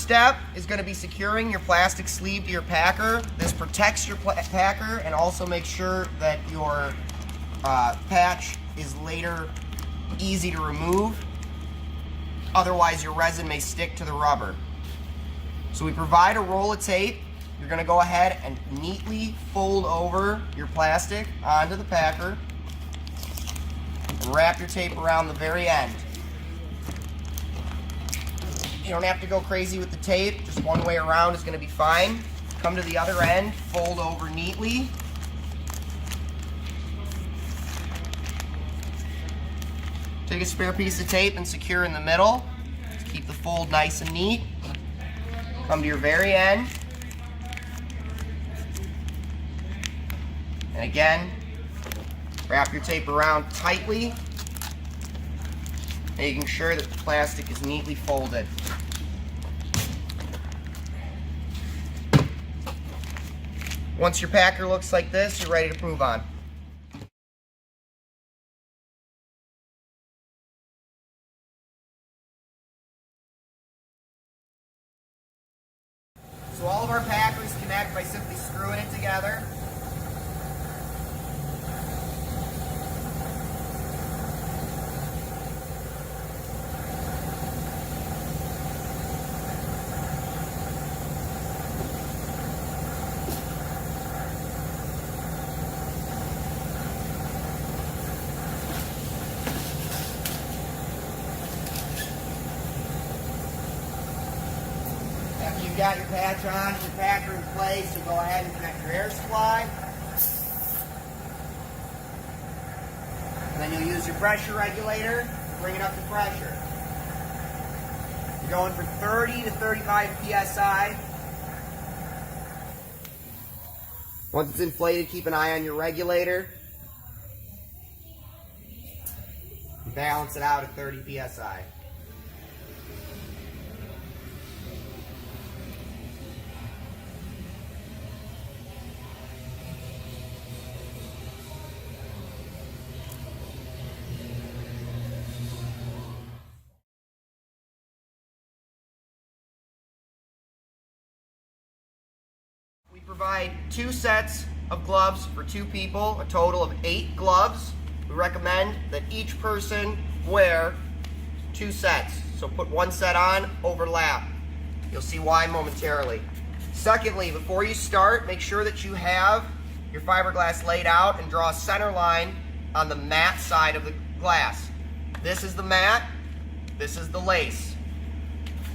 step is going to be securing your plastic sleeve to your packer. This protects your packer and also makes sure that your patch is later easy to remove. Otherwise, your resin may stick to the rubber. So we provide a roll of tape. You're going to go ahead and neatly fold over your plastic onto the packer and wrap your tape around the very end. You don't have to go crazy with the tape, just one way around is going to be fine. Come to the other end, fold over neatly. Take a spare piece of tape and secure in the middle. Keep the fold nice and neat. Come to your very end. And again, wrap your tape around tightly, making sure that the plastic is neatly folded. Once your packer looks like this, you're ready to move on. So all of our packers connect by simply screwing it together. After you've got your patch on and your packer in place, you go ahead and connect your air supply. And then you'll use your pressure regulator to bring it up to pressure. You're going for 30 to 35 psi. Once it's inflated, keep an eye on your regulator. Balance it out at 30 psi. We provide 2 sets of gloves for 2 people, a total of 8 gloves. We recommend that each person wear 2 sets. So put 1 set on, overlap. You'll see why momentarily. Secondly, before you start, make sure that you have your fiberglass laid out and draw a center line on the matte side of the glass. This is the matte, this is the lace.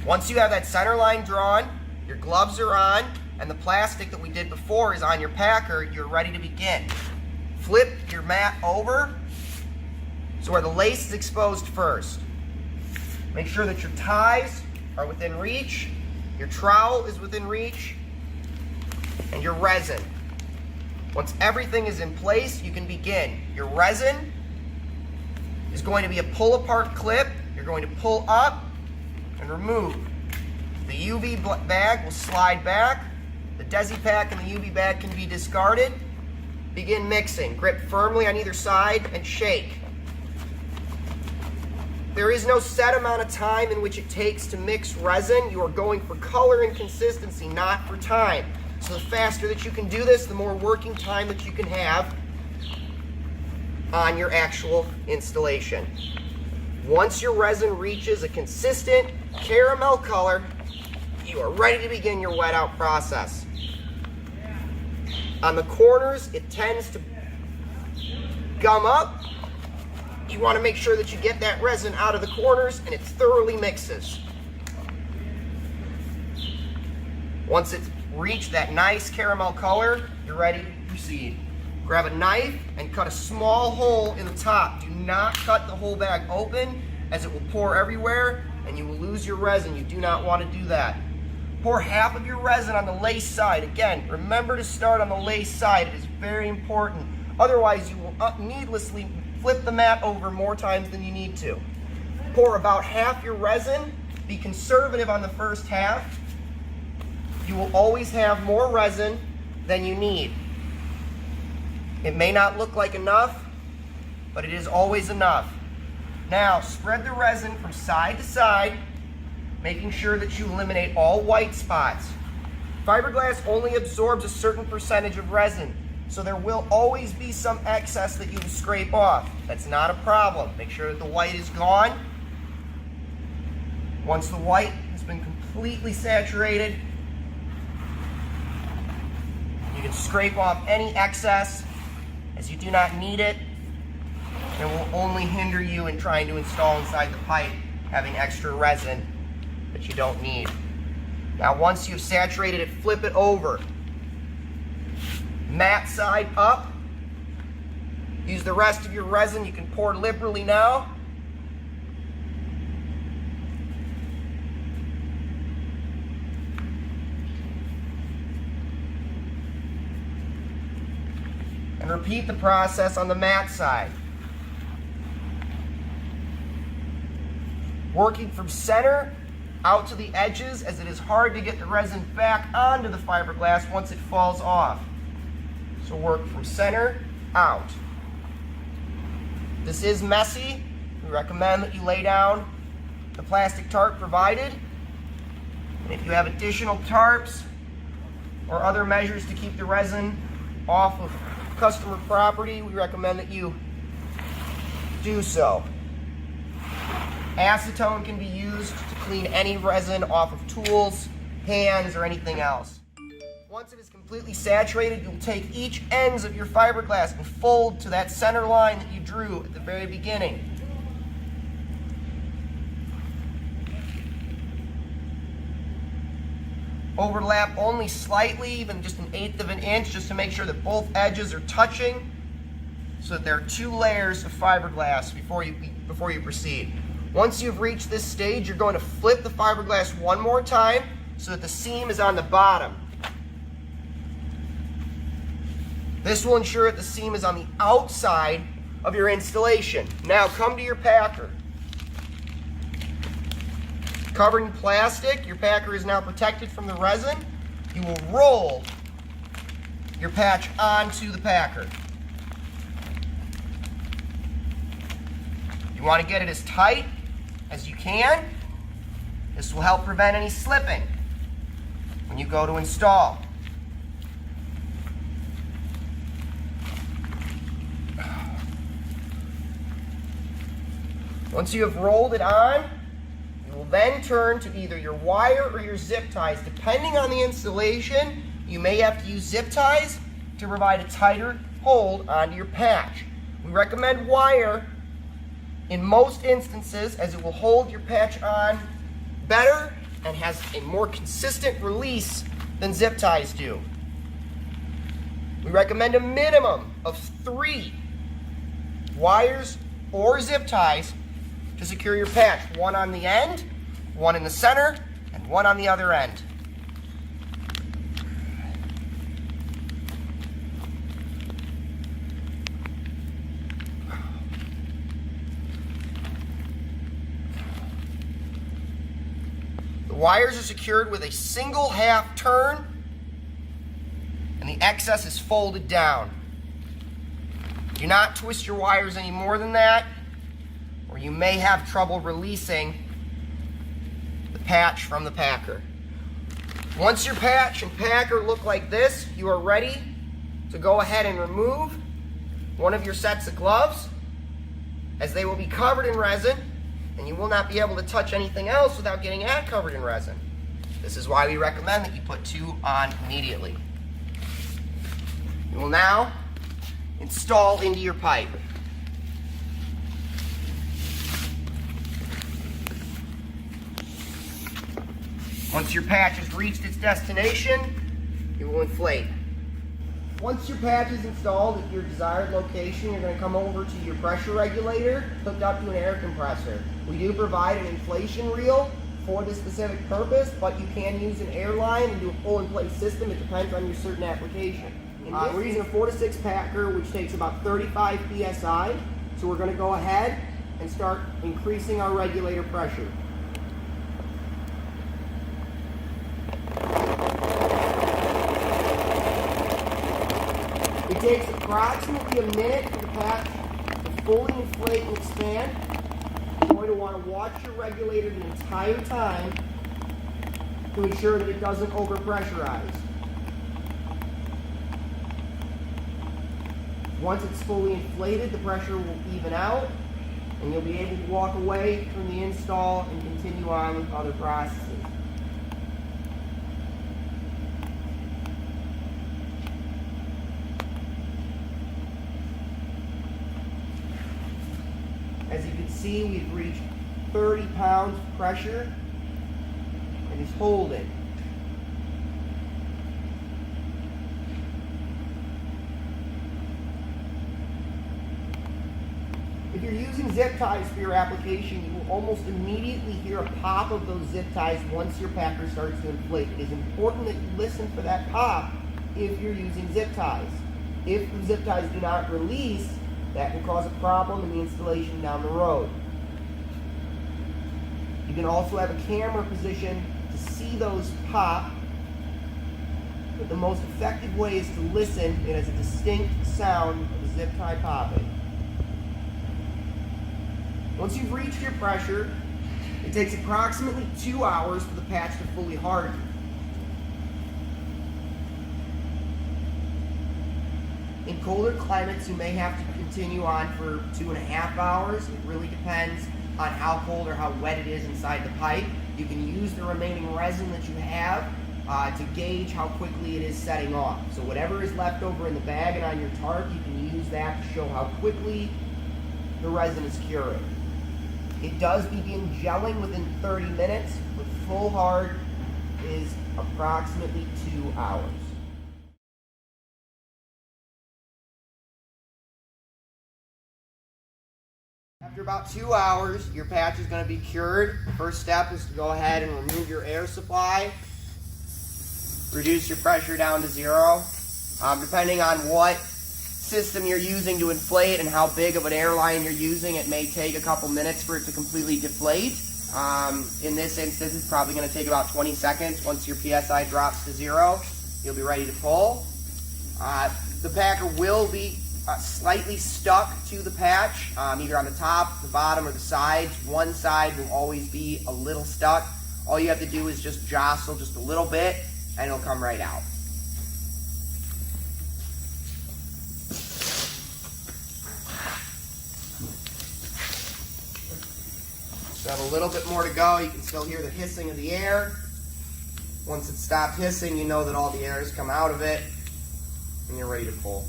Once you have that center line drawn, your gloves are on, and the plastic that we did before is on your packer, you're ready to begin. Flip your mat over so where the lace is exposed first. Make sure that your ties are within reach, your trowel is within reach, and your resin. Once everything is in place, you can begin. Your resin is going to be a pull-apart clip. You're going to pull up and remove. The UV bag will slide back. The Desi pack and the UV bag can be discarded. Begin mixing. Grip firmly on either side and shake. There is no set amount of time in which it takes to mix resin. You are going for color and consistency, not for time. So the faster that you can do this, the more working time that you can have on your actual installation. Once your resin reaches a consistent caramel color, you are ready to begin your wet out process. On the corners, it tends to gum up. You want to make sure that you get that resin out of the corners and it thoroughly mixes. Once it's reached that nice caramel color, you're ready to proceed. Grab a knife and cut a small hole in the top. Do not cut the whole bag open, as it will pour everywhere and you will lose your resin. You do not want to do that. Pour half of your resin on the lace side. Again, remember to start on the lace side. It is very important. Otherwise, you will needlessly flip the mat over more times than you need to. Pour about half your resin. Be conservative on the first half. You will always have more resin than you need. It may not look like enough, but it is always enough. Now, spread the resin from side to side making sure that you eliminate all white spots. Fiberglass only absorbs a certain percentage of resin, so there will always be some excess that you will scrape off. That's not a problem. Make sure that the white is gone. Once the white has been completely saturated, you can scrape off any excess as you do not need it. It will only hinder you in trying to install inside the pipe, having extra resin that you don't need. Now once you've saturated it, flip it over. Mat side up. Use the rest of your resin. You can pour liberally now. And repeat the process on the mat side. Working from center out to the edges, as it is hard to get the resin back onto the fiberglass once it falls off. So work from center out. This is messy. We recommend that you lay down the plastic tarp provided. And if you have additional tarps or other measures to keep the resin off of customer property, we recommend that you do so. Acetone can be used to clean any resin off of tools, hands, or anything else. Once it is completely saturated, you'll take each ends of your fiberglass and fold to that center line that you drew at the very beginning. Overlap only slightly, even just 1/8 of an inch, just to make sure that both edges are touching, so that there are 2 layers of fiberglass before you proceed. Once you've reached this stage, you're going to flip the fiberglass one more time so that the seam is on the bottom. This will ensure that the seam is on the outside of your installation. Now come to your packer. Covered in plastic, your packer is now protected from the resin. You will roll your patch onto the packer. You want to get it as tight as you can. This will help prevent any slipping when you go to install. Once you have rolled it on, you will then turn to either your wire or your zip ties. Depending on the installation, you may have to use zip ties to provide a tighter hold onto your patch. We recommend wire in most instances, as it will hold your patch on better and has a more consistent release than zip ties do. We recommend a minimum of 3 wires or zip ties to secure your patch. 1 on the end, 1 in the center, and 1 on the other end. The wires are secured with a single half turn, and the excess is folded down. Do not twist your wires any more than that, or you may have trouble releasing the patch from the packer. Once your patch and packer look like this, you are ready to go ahead and remove one of your sets of gloves, as they will be covered in resin, and you will not be able to touch anything else without getting it covered in resin. This is why we recommend that you put 2 on immediately. You will now install into your pipe. Once your patch has reached its destination, you will inflate. Once your patch is installed at your desired location, you're going to come over to your pressure regulator hooked up to an air compressor. We do provide an inflation reel for this specific purpose, but you can use an air line and do a pull-in-place system. It depends on your certain application. We're using a 4 to 6 packer, which takes about 35 psi. So we're going to go ahead and start increasing our regulator pressure. It takes approximately a minute for the patch to fully inflate and expand. going to want to watch your regulator the entire time to ensure that it doesn't overpressurize. Once it's fully inflated, the pressure will even out, and you'll be able to walk away from the install and continue on with other processes. As you can see, we've reached 30 pounds of pressure, and he's holding. If you're using zip ties for your application, you will almost immediately hear a pop of those zip ties once your packer starts to inflate. It is important that you listen for that pop if you're using zip ties. If the zip ties do not release, that will cause a problem in the installation down the road. You can also have a camera position to see those pop, but the most effective way is to listen. It has a distinct sound of the zip tie popping. Once you've reached your pressure, it takes approximately 2 hours for the patch to fully harden. In colder climates, you may have to continue on for 2.5 hours. It really depends on how cold or how wet it is inside the pipe. You can use the remaining resin that you have to gauge how quickly it is setting off. So whatever is left over in the bag and on your tarp, you can use that to show how quickly the resin is curing. It does begin gelling within 30 minutes, but full hard is approximately 2 hours. After about 2 hours, your patch is going to be cured. The first step is to go ahead and remove your air supply. Reduce your pressure down to 0. Depending on what system you're using to inflate and how big of an airline you're using, it may take a couple minutes for it to completely deflate. In this instance, it's probably going to take about 20 seconds. Once your PSI drops to 0, you'll be ready to pull. The packer will be slightly stuck to the patch, either on the top, the bottom, or the sides. One side will always be a little stuck. All you have to do is just jostle just a little bit, and it'll come right out. So have a little bit more to go. You can still hear the hissing of the air. Once it stopped hissing, you know that all the air has come out of it, and you're ready to pull.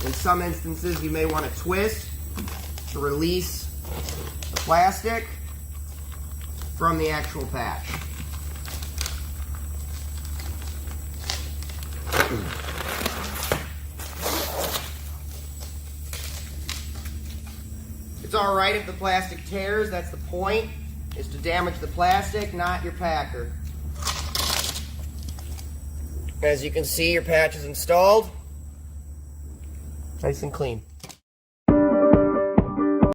In some instances, you may want to twist to release the plastic from the actual patch. It's all right if the plastic tears. That's the point, is to damage the plastic, not your packer. As you can see, your patch is installed. Nice and clean.